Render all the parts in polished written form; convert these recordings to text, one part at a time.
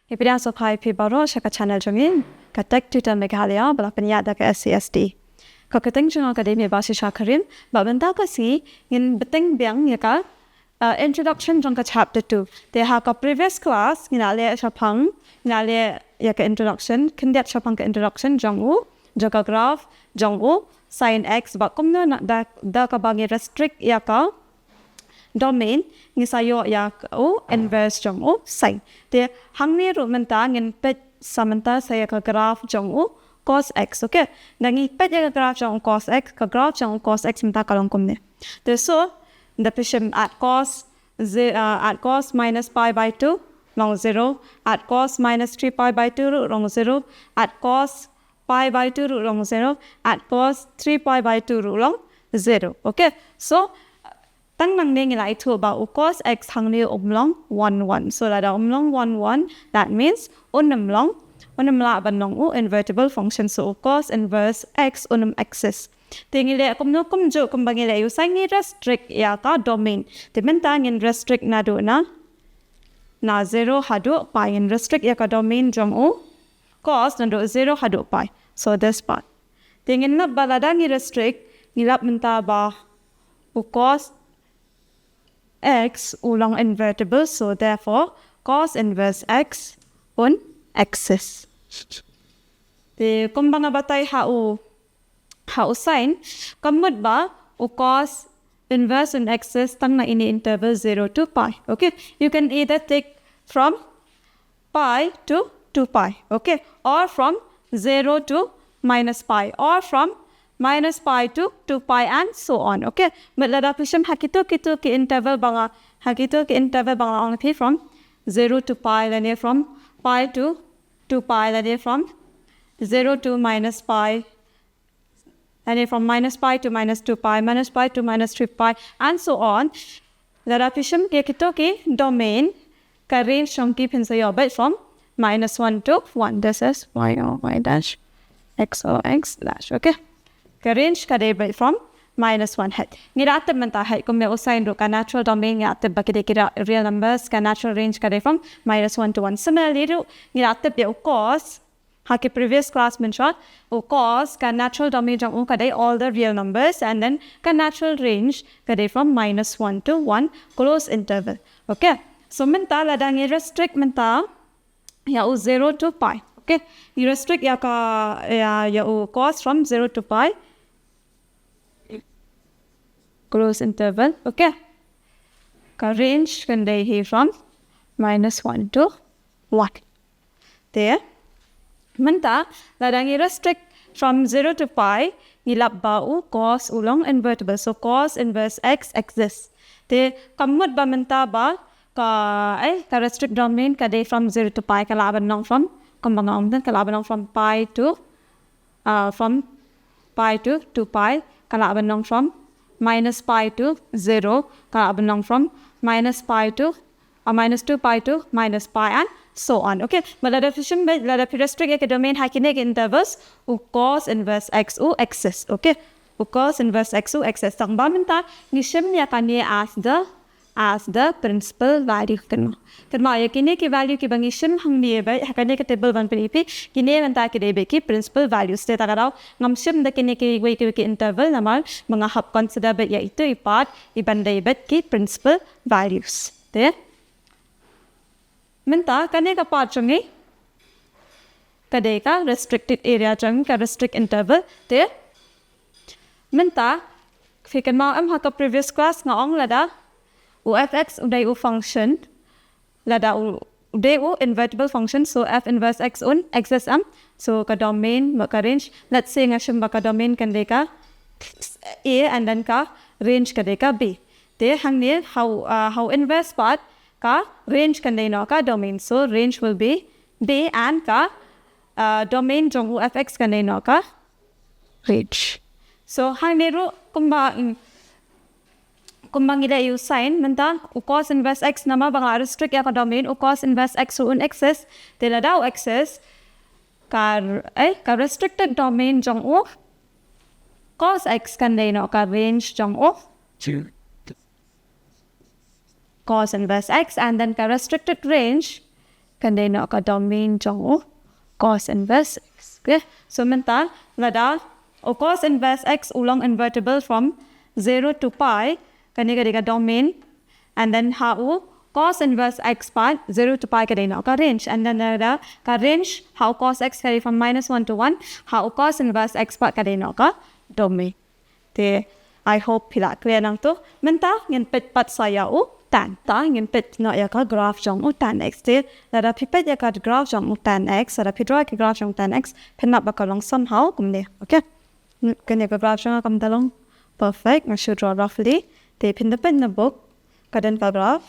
Ipinang so pai pi baro siya ka channel jongin katek Twitter Meghalaya bala penyada ka SCSD. Kakateng jong akademi basi siya karim babenta kasi ngin beteng biang ya ka introduction jong ka chapter 2. Te ha ka previous class nginale siya pang nginale ya ka introduction kendiat siya pang ka introduction jong u jong ka graph jong u sin x ba kumno na da ka bangi restrict ya ka domain ngisayo ya o inverse jong o sin te hangni ru menta ngin pet samanta saya ka graph jong o cos x okay nangi pet ya ka graph jong cos x ka graph jong cos x menta kalong kumne te so the pishim at cos minus pi by 2 long 0 at cos minus 3 pi by 2 long 0 at cos pi by 2 long 0 at cos 3 pi by 2 long 0 okay so tăng năng nên lại thu bảo cos x hằng liu long 1 1 so là long 1 1 that means long la ban long invertible function so cos inverse x axis tingi le kum no kum jo kum bangi le usai ni restrict ya ka domain te men tang in restrict na do na 0 hadu pi in restrict ya ka domain jong cos na do 0 hadu pi so this part tingin na balada ni restrict nilap menta ba cos x ulang invertible so therefore cos inverse x on axis te kumbanga batay hau sin kamud ba cos inverse on axis tang na ini interval 0 to pi okay you can either take from pi to 2 pi okay or from 0 to minus pi or from minus pi to 2 pi and so on okay but lada pisham hakito ki interval banga on from 0 to pi lane from pi to 2 pi lane from 0 to minus pi lane from minus pi to minus 2 pi minus pi to minus 3 pi and so on lada pisham ki domain ka range from ki pinsayo but from minus 1 to 1 this is y or y dash x or x dash okay range ka by from minus 1 head. Nirata menta head kung may usain ro ka natural domain nga ate bakit kira real numbers ka natural range ka from minus 1 to 1. Similarly ro nirata bi cos haki previous class mention cos ka natural domain jang ka all the real numbers and then ka natural range ka from minus 1 to 1 close interval. Okay. So menta ladang restrict menta ya 0 to pi. Okay. You restrict ya cos from 0 to pi close interval okay ka range can they here from minus 1 to 1 there menta ladang restrict from 0 to pi nilap ba cos ulong invertible so cos inverse x axis te kamut ba menta ba ka restrict domain ka day from 0 to pi kalaban nong from kalaban nong from pi to 2 pi kalaban nong from minus pi to 0 kalaban nong from minus pi to minus 2 pi to minus pi and so on okay but lada restrict ek domain hakinek intervals cos inverse x axis okay cos inverse x axis tang ba menta ni shim ya kanye as the principal value kan ya kine ki value ki bangi shim hang ni ba hakane ka table 1 pe ipi kine menta ki debe ki principal values te tagaraw ngam shim da kine ki way ki interval namal mga hap consider ba ya ito ipat ibanda ibet ki principal values te menta kane ka part changi kade ka restricted area chang ka restrict interval te menta fikan ma am ha ka previous class nga ong lada fx uday function lada uday invertible function so f inverse x on axis so ka domain ka range let's say nga shim ka domain kan deka a and then ka range ka deka b te hang ne how inverse part ka range kan dei no ka domain so range will be b and ka domain jong fx kan dei no ka range so hang ne ro kumbang ida you sin menta cos inverse x nama bang restrict ya ka domain cos inverse x on axis te la daw axis ka restricted domain jong cos x kan dei no ka range jong cos inverse x and then ka restricted range kan đây nó có domain trong cos inverse x. Okay, so mình ta là đã cos inverse x along invertible from 0 to pi kan đây cái domain, and then how cos inverse x part 0 to pi cái đây nó có range, and then là cái range how cos x carry from -1 to 1, how cos inverse x part cái đây nó có domain. Thì I hope pila clear nang tu. Mình ta ngin pit pat saya tan ta ngin pit no ya ka graph jong tan x te la da pipet ya ka graph jong tan x la pi draw ka graph jong tan x pin up ba long somehow kum ne. Okay, kan ya ka graph jong kam dalong perfect. I should draw roughly te pin the pin the book ka den ka graph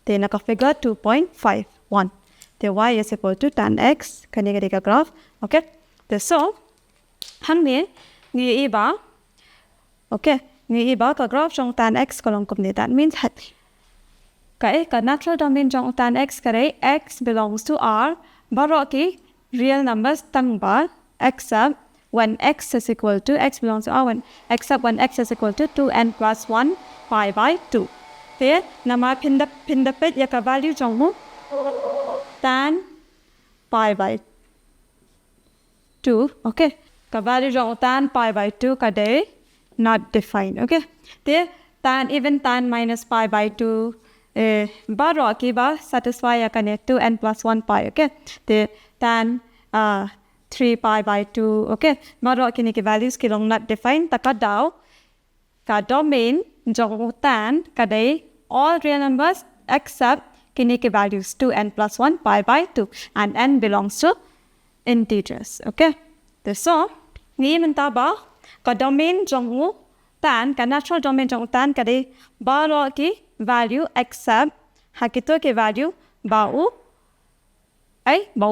te na ka figure 2.51 te y is equal to tan x kan ya ka graph. Okay, te so han ne ni iba. Okay, ni iba ka graph jong tan x ka long kum ne. That means cái natural domain trong tan x cái x belongs to R, bảo ki real numbers tăng ba except when x is equal to x belongs to R except when x is equal to 2n plus 1 pi by 2. Thế nama pin the pit ya ka value trong mu tan pi by 2. Okay, ka value trong tan pi by 2 ka day not defined. Okay, thế tan even tan minus pi by 2 baro ki ba satisfy ya kane 2n plus 1 pi. Okay, the tan 3 pi by 2. Okay, baro kini ki values ki long not defined taka daw ka domain jong tan ka day all real numbers except kini ki values 2n plus 1 pi by 2, and n belongs to integers. Okay, so ni menta ba ka domain jong tan ka natural domain jong tan ka day baro ki value except hakito ke value bau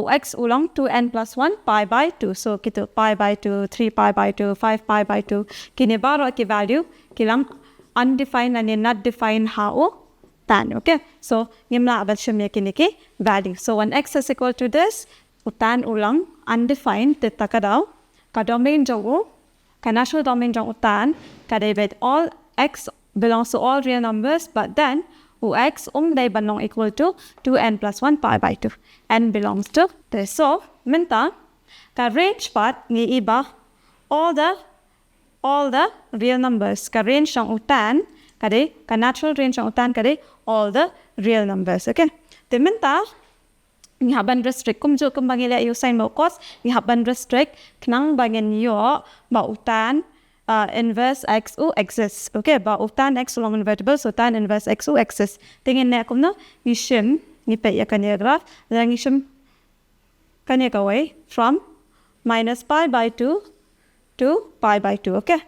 x ulang 2n plus 1 pi by 2. So kito pi by 2, 3 pi by 2, 5 pi by 2 kini baro ke value kilang undefined and not defined how tan. Okay, so ngimla abad shimya kini ki value. So when x is equal to this tan ulang undefined te takadaw ka domain jong ka natural domain jong tan ka david all x belongs to all real numbers, but then x day banong equal to 2n plus 1 pi by 2. N belongs to this. So minta ka range part ni iba all the real numbers ka range ng tan kade ka natural range ng tan kade all the real numbers. Okay, te minta ni haban restrict kum jo kum bangila yo sign mo cos ni haban restrict knang bangin yo ba tan inverse x u exists. Okay, ba tan x along invertible, so tan inverse x u exists. Tingin na kum no ni shim ni pe ya kanya graph lang ni shim kanya ka way from minus pi by 2 to pi by 2. Okay,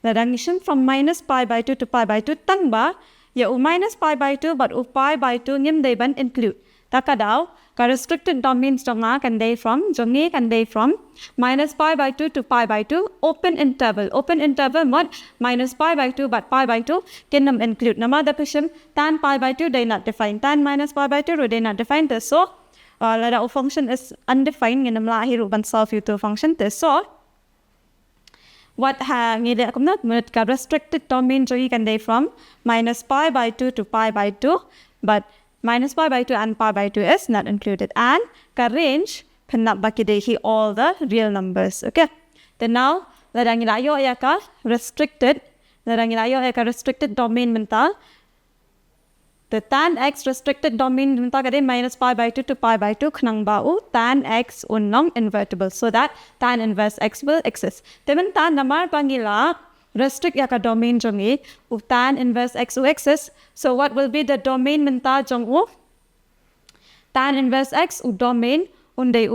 lang ni shim from minus pi by 2 to pi by 2 tang ba ya u minus pi by 2 but u pi by 2 ngim day ban include takadaw ka restricted domains jonga kan day from jongi kan day from minus pi by 2 to pi by 2 open interval mod minus pi by 2 but pi by 2 kinam include nama da pishim tan pi by 2 they not defined, tan minus pi by 2 they not defined. So lada function is undefined nginam la hiru ban solve you to function this. So what ha ngide akum not munit ka restricted domain jongi kan day from minus pi by 2 to pi by 2, but minus pi by 2 and pi by 2 is not included, and ka range pinap bakidehi all the real numbers. Okay, then now ladang ilayo ya ka restricted domain mental the tan x restricted domain mental kade minus pi by 2 to pi by 2 khnang bau tan x unong invertible, so that tan inverse x will exist. Temen tan namar pangila restrict ya ka domain jongi tan inverse x u exists. So what will be the domain menta jong u tan inverse x u domain unday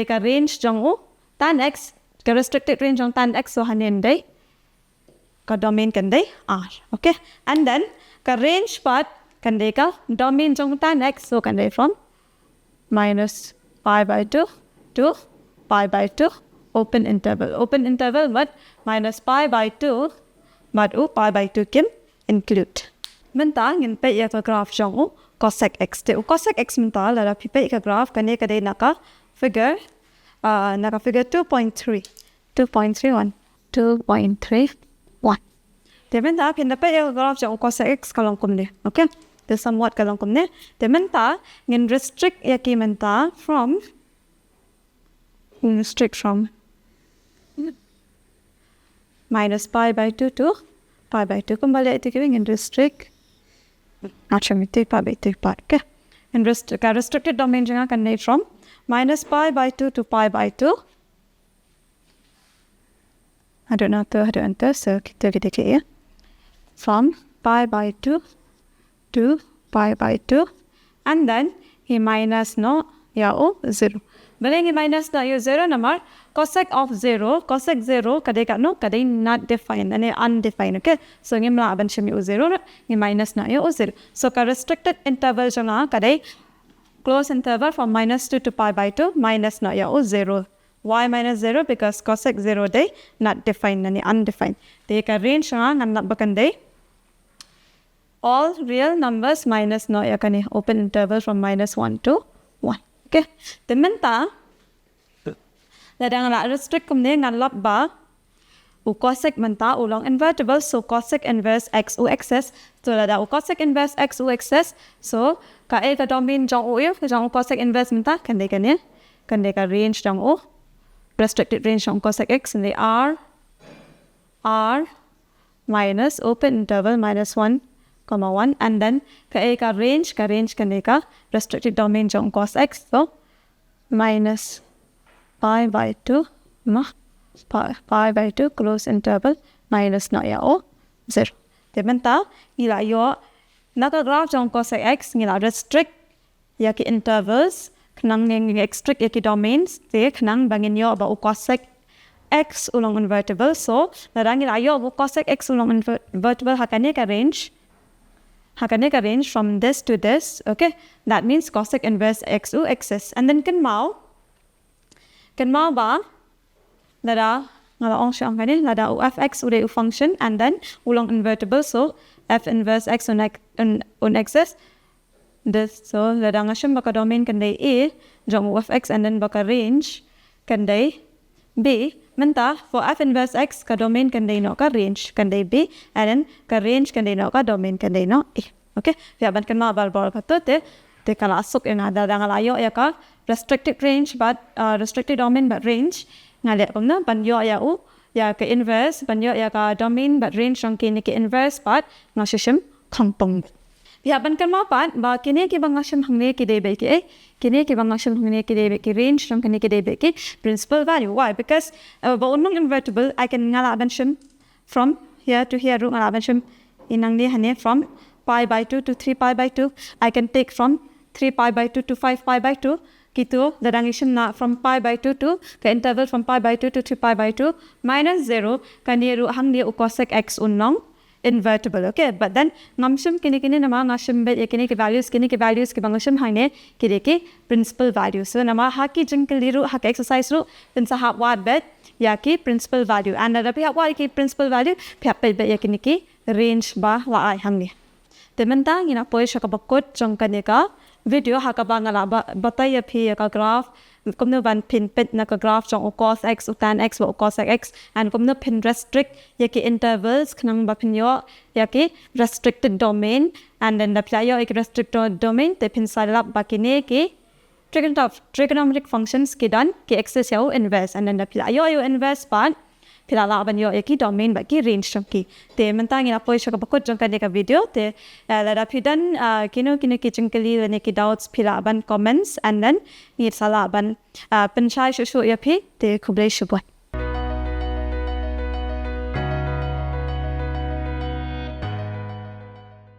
ka range jong u tan x ka restricted range jong tan x so hanin day ka domain kan day R. Okay, and then ka range part kan day ka domain jong tan x so kan day from minus pi by 2 to pi by 2 open interval but minus pi by 2 but pi by 2 can include. Menta ngin pe ya ka graph jong cosec x te cosec x menta la pi pe ka graph kane ka de naka figure 2.31 te menta pin pe ya graph jong cosec x kalong kum de. Okay, the somewhat kalong kumne te menta ngin restrict yaki menta from minus pi by 2 to pi by 2 kembali itu kita ingin restrict macam itu pi by 2 part ke and restricted domain jangan akan naik from minus pi by 2 to pi by 2 ada enter so kita clear from pi by 2 to pi by 2 and then he minus no ya 0 Balik minus na yung 0 naman, cosec of 0 kadai kadai not defined, and undefined, okay? So, yung malaban siya yung 0, yung minus na yung 0. So, ka restricted interval siya nga, kadai close interval from minus 2 to pi by 2, minus na yung 0. Why minus 0? Because cosec 0 day not defined, and undefined. They ka range siya nga, nga bakanday. All real numbers minus na yung open interval from minus 1 to 1. Okay, tementa ladang la restrict kumne ngalap ba u cosec menta ulong invertible so cosec inverse x u xs so lada u cosec inverse x u xs so ka e ka domain jong u jong cosec inverse menta kan ka range jong u restricted range jong cosec x in the r minus open interval minus 1 1 and then ka range kan ka restricted domain jong cos x so minus pi by 2 pi by 2 close interval minus na ya 0 tementa ila yo naka graph jong cos x ngila restrict yaki intervals kanang restrict yaki domains te kanang bangin yo ba cos x ulong invertible so narang ila yo cos x ulong invertible hakane ka range from this to this, okay? That means cosec inverse x u xs. And then can mau ba lada ngala ong siya ang kanin lada u fx u function and then ulong invertible so f inverse x on xs. This so lada nga siya baka domain kanday a jong u fx and then baka range kanday b. Menta for f inverse x ka domain kanday no ka range kanday b and then ka range kanday no ka domain kanday no a. Okay, biaban kan ma bal ka te kala asuk ina da ngalayo ya ka restricted range but restricted domain but range ngale kom na banyo ya u ya ka inverse banyo ya ka domain but range jong kini ki inverse but ngashim kangpong. Biaban kan ma pan ba kini ki bangashim hangne ki debe ki kini ki bangashim hangne ki debe ki range jong kini ki debe ki principal value. Why? Because ba unong invertible I can ngalaban shim from here to here ru ngalaban shim inang ni hane from pi by 2 to 3 pi by 2 I can take from 3 pi by 2 to 5 pi by 2 gitu dadang isim na from pi by 2 to ka interval from pi by 2 to 3 pi by 2 minus 0 kaniru hang dia cosec x unong invertible. Okay, but then ngamshim kini nama ngashim bet kini ki values ki bangashim haine kini ki principal value. So nama haki jengkeliru hak exercise ru pinsa hak wad bet yaki principal value and ada pihak wad ki principal value pihak bet yakini ki range ba la ai hang ni. Tementa ina poi shaka bakot jongkane ka video haka bangala bataya phi ka graph kumno ban pin pet na ka graph jong cos x tan x wa cos x and kumno pin restrict yaki intervals knang ba pin yo yaki restricted domain and then the player ek restricted domain te pin salap bakine ki trigonometric functions ki dan ki axis yo inverse and then the player yo inverse part pilala ban yo yaki domain ba ki range ki te mentang ina poi shaka bakot jongkane ka video te la pidan kino ki jengkeli ne ki doubts pilaban comments and then ni sala ban penchai shu ya pi te kublai shu